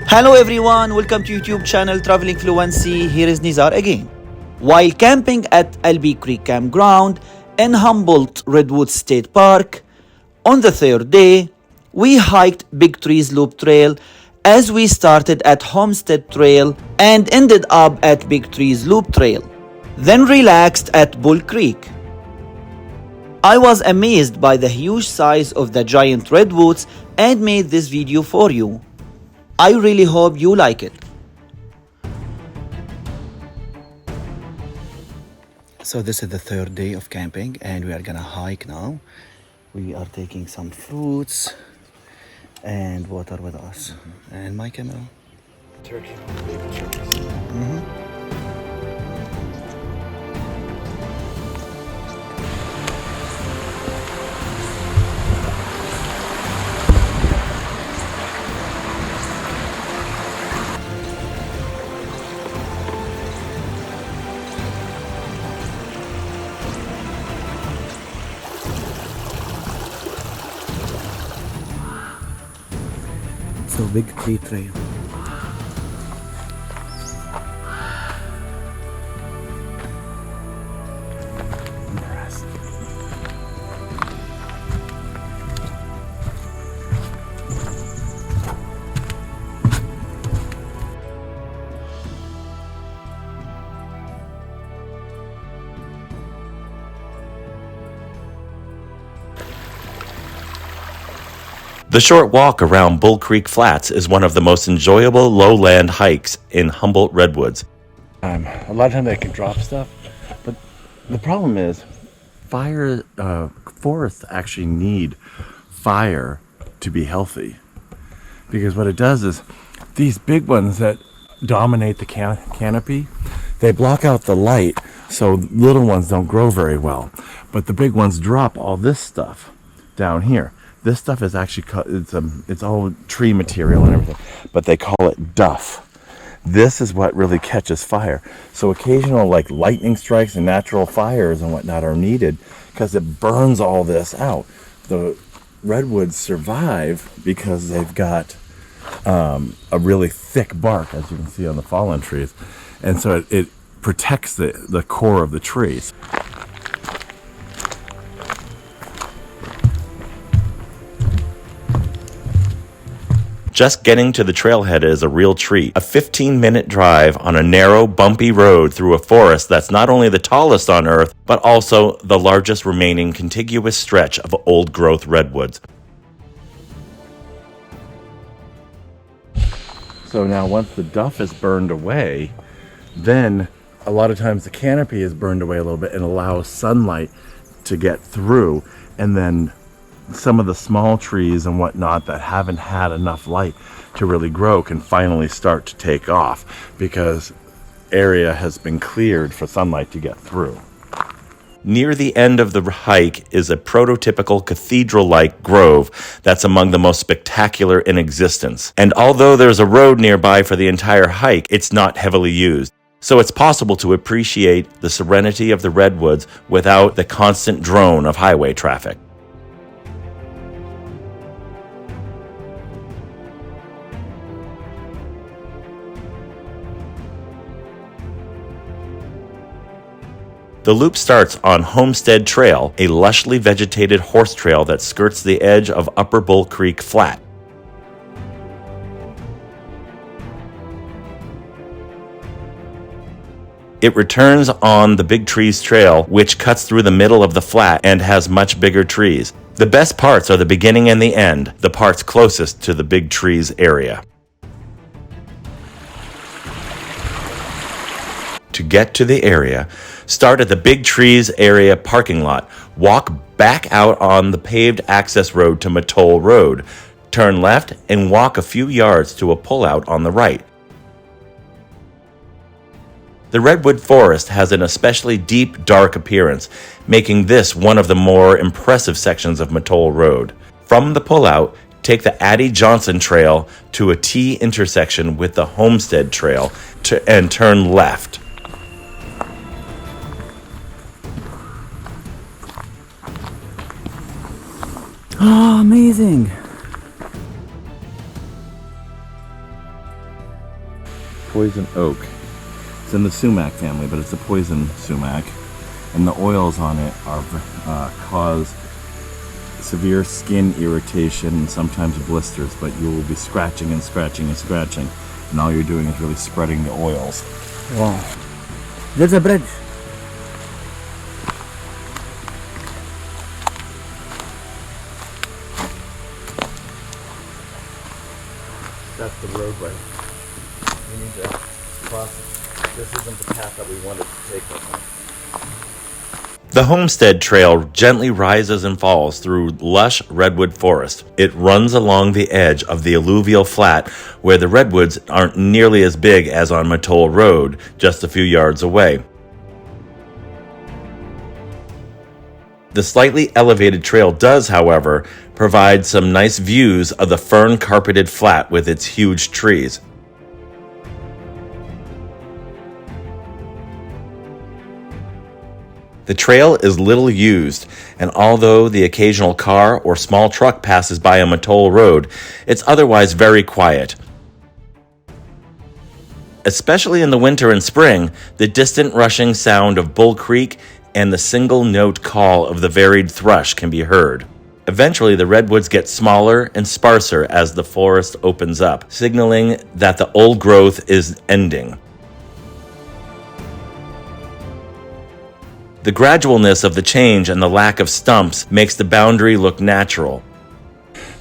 Hello everyone, welcome to YouTube channel Traveling Fluency. Here is Nizar again. While camping at Albi Creek Campground in Humboldt Redwood State Park, on the third day, we hiked Big Trees Loop Trail as we started at Homestead Trail and ended up at Big Trees Loop Trail, then relaxed at Bull Creek. I was amazed by the huge size of the giant redwoods and made this video for you. I really hope you like it. So this is the third day of camping and we are gonna hike now. We are taking some fruits and water with us. And my camera. Turkey. Turkeys. So Big Tree Trail. The short walk around Bull Creek Flats is one of the most enjoyable lowland hikes in Humboldt Redwoods. A lot of times I can drop stuff, but the problem is forests actually need fire to be healthy. Because what it does is these big ones that dominate the canopy, they block out the light so little ones don't grow very well. But the big ones drop all this stuff down here. This stuff is actually, it's all tree material and everything, but they call it duff. This is what really catches fire. So occasional like lightning strikes and natural fires and whatnot are needed because it burns all this out. The redwoods survive because they've got a really thick bark, as you can see on the fallen trees. And so it protects the core of the trees. Just getting to the trailhead is a real treat. A 15-minute drive on a narrow, bumpy road through a forest that's not only the tallest on Earth, but also the largest remaining contiguous stretch of old-growth redwoods. So now once the duff is burned away, then a lot of times the canopy is burned away a little bit and allows sunlight to get through, and then some of the small trees and whatnot that haven't had enough light to really grow can finally start to take off because area has been cleared for sunlight to get through. Near the end of the hike is a prototypical cathedral-like grove that's among the most spectacular in existence. And although there's a road nearby for the entire hike, it's not heavily used. So it's possible to appreciate the serenity of the redwoods without the constant drone of highway traffic. The loop starts on Homestead Trail, a lushly vegetated horse trail that skirts the edge of Upper Bull Creek Flat. It returns on the Big Trees Trail, which cuts through the middle of the flat and has much bigger trees. The best parts are the beginning and the end, the parts closest to the Big Trees area. To get to the area, start at the Big Trees area parking lot, walk back out on the paved access road to Matoll Road, turn left and walk a few yards to a pullout on the right. The redwood forest has an especially deep, dark appearance, making this one of the more impressive sections of Matoll Road. From the pullout, take the Addie Johnson Trail to a T intersection with the Homestead Trail and turn left. Oh, amazing. Poison oak. It's in the sumac family, but it's a poison sumac. And the oils on it are cause severe skin irritation and sometimes blisters, but you will be scratching and scratching and scratching. And all you're doing is really spreading the oils. Wow. There's a bridge. That's the roadway. We need to cross. This isn't the path that we wanted to take. The Homestead Trail gently rises and falls through lush redwood forest. It runs along the edge of the alluvial flat where the redwoods aren't nearly as big as on Matoll Road, just a few yards away. The slightly elevated trail does, however, provide some nice views of the fern-carpeted flat with its huge trees. The trail is little used, and although the occasional car or small truck passes by on Matoll Road, it's otherwise very quiet. Especially in the winter and spring, the distant rushing sound of Bull Creek and the single-note call of the varied thrush can be heard. Eventually, the redwoods get smaller and sparser as the forest opens up, signaling that the old growth is ending. The gradualness of the change and the lack of stumps makes the boundary look natural.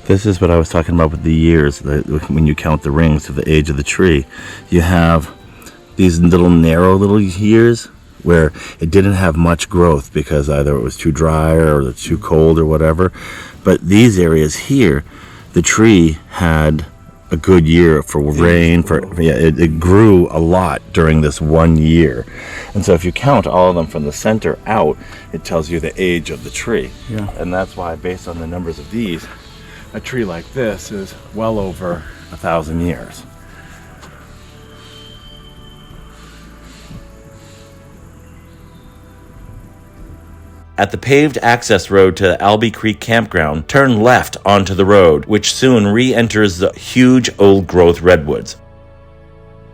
This is what I was talking about with the years. When you count the rings of the age of the tree, you have these narrow little years where it didn't have much growth because either it was too dry or too cold or whatever. But these areas here, the tree had a good year for rain. It grew a lot during this 1 year. And so if you count all of them from the center out, it tells you the age of the tree. Yeah. And that's why, based on the numbers of these, a tree like this is well over 1,000 years. At the paved access road to the Albee Creek Campground, turn left onto the road, which soon re-enters the huge old-growth redwoods.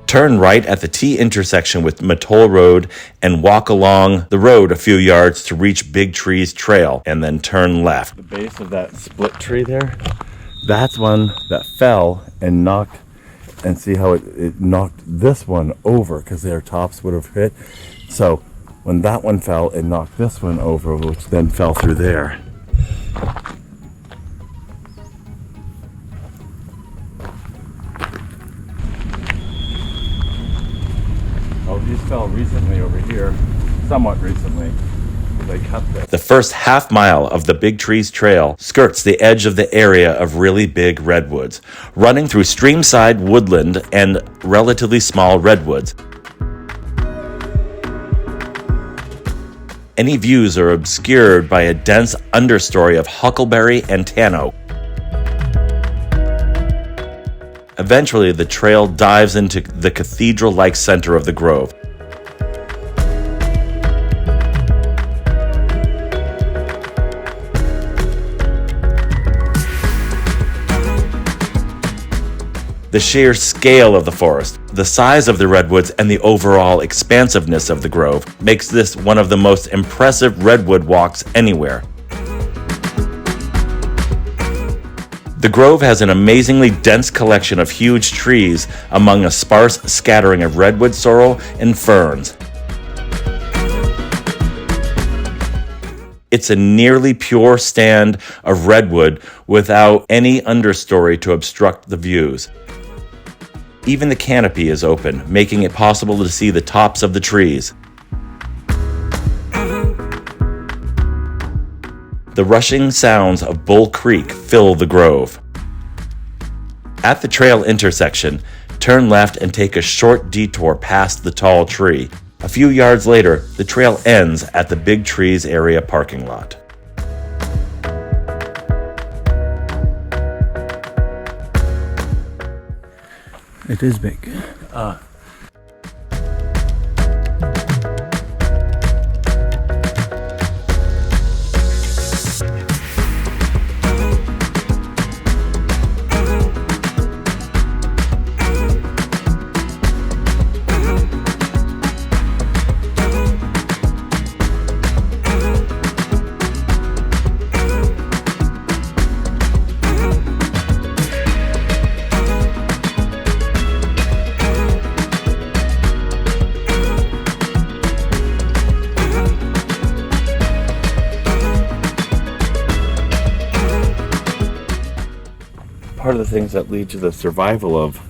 Turn right at the T intersection with Matoll Road and walk along the road a few yards to reach Big Trees Trail, and then turn left. The base of that split tree there, That's one that fell and knocked, and see how it knocked this one over because their tops would have hit. So when that one fell, it knocked this one over, which then fell through there. Oh, these fell recently over here, somewhat recently. They cut this. The first half mile of the Big Trees Trail skirts the edge of the area of really big redwoods, running through streamside woodland and relatively small redwoods. Any views are obscured by a dense understory of huckleberry and tan oak. Eventually, the trail dives into the cathedral-like center of the grove. The sheer scale of the forest, the size of the redwoods, and the overall expansiveness of the grove makes this one of the most impressive redwood walks anywhere. The grove has an amazingly dense collection of huge trees among a sparse scattering of redwood sorrel and ferns. It's a nearly pure stand of redwood without any understory to obstruct the views. Even the canopy is open, making it possible to see the tops of the trees. The rushing sounds of Bull Creek fill the grove. At the trail intersection, turn left and take a short detour past the tall tree. A few yards later, the trail ends at the Big Trees area parking lot. It is big. Part of the things that lead to the survival of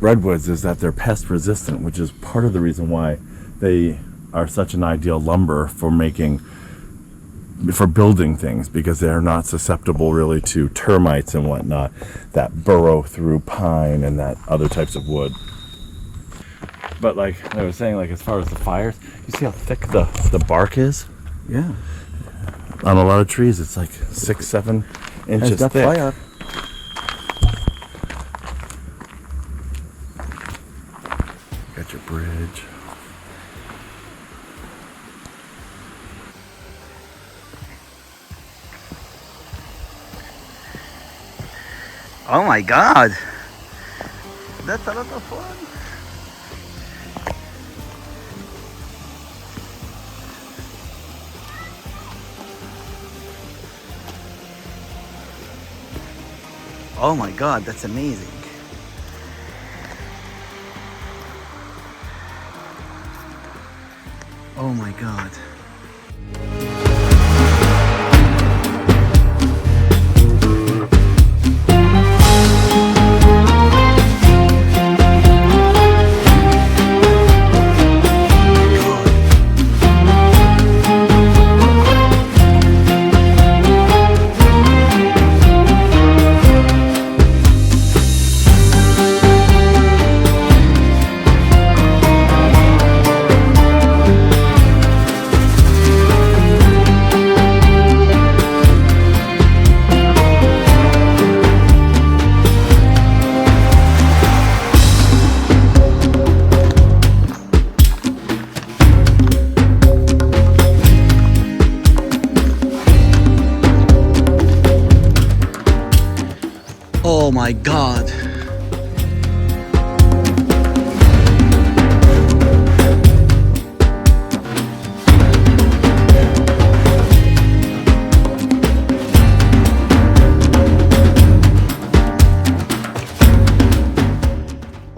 redwoods is that they're pest resistant, which is part of the reason why they are such an ideal lumber for building things, because they're not susceptible really to termites and whatnot that burrow through pine and that other types of wood. But like I was saying, like as far as the fires, you see how thick the bark is? Yeah. On a lot of trees, it's like 6-7 inches It's got thick. fire. Got your bridge. Oh my god! That's a lot of fun! Oh my god, that's amazing! Oh my god. Oh my god.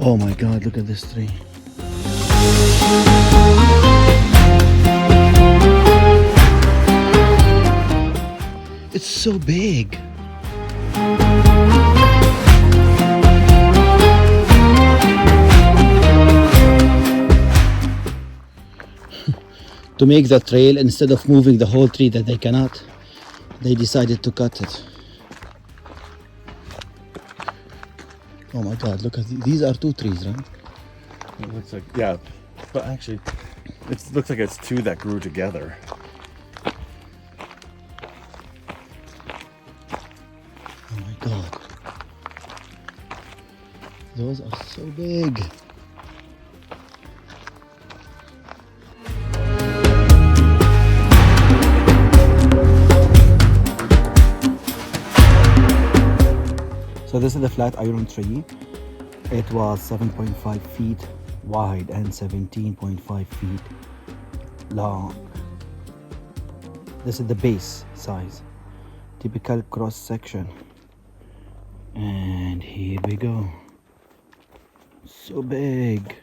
Oh my God, look at this tree. It's so big. To make the trail, instead of moving the whole tree that they cannot, they decided to cut it. Oh my God, look at these are 2 trees, right? It looks like, yeah, but actually, it looks like it's 2 that grew together. Oh my God. Those are so big. So this is the flat iron tree. It was 7.5 feet wide and 17.5 feet long. This is the base size, typical cross section. And here we go. So big.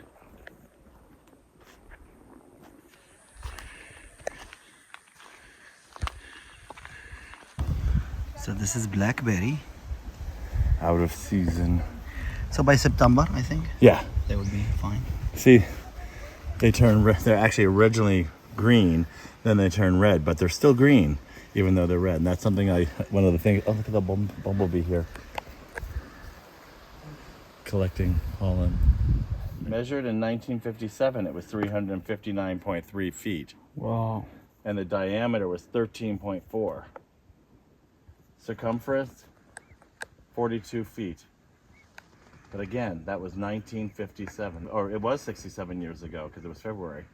So this is blackberry. Out of season. So by September, I think Yeah. they would be fine. See, they turn red. They're actually originally green, then they turn red, but they're still green, even though they're red. And that's something one of the things, oh, look at the bumblebee here. Collecting pollen. Measured in 1957, it was 359.3 feet. Wow. And the diameter was 13.4. Circumference, 42 feet. But again, that was 1957, or it was 67 years ago because it was February.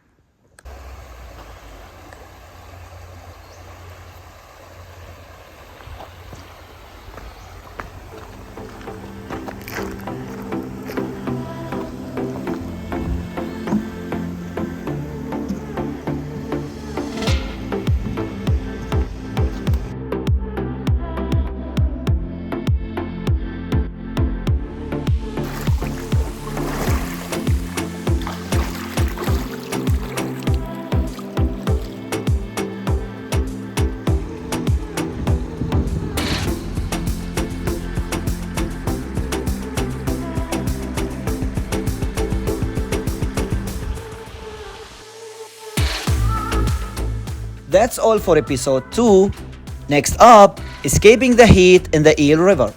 That's all for episode 2. Next up, escaping the heat in the Eel River.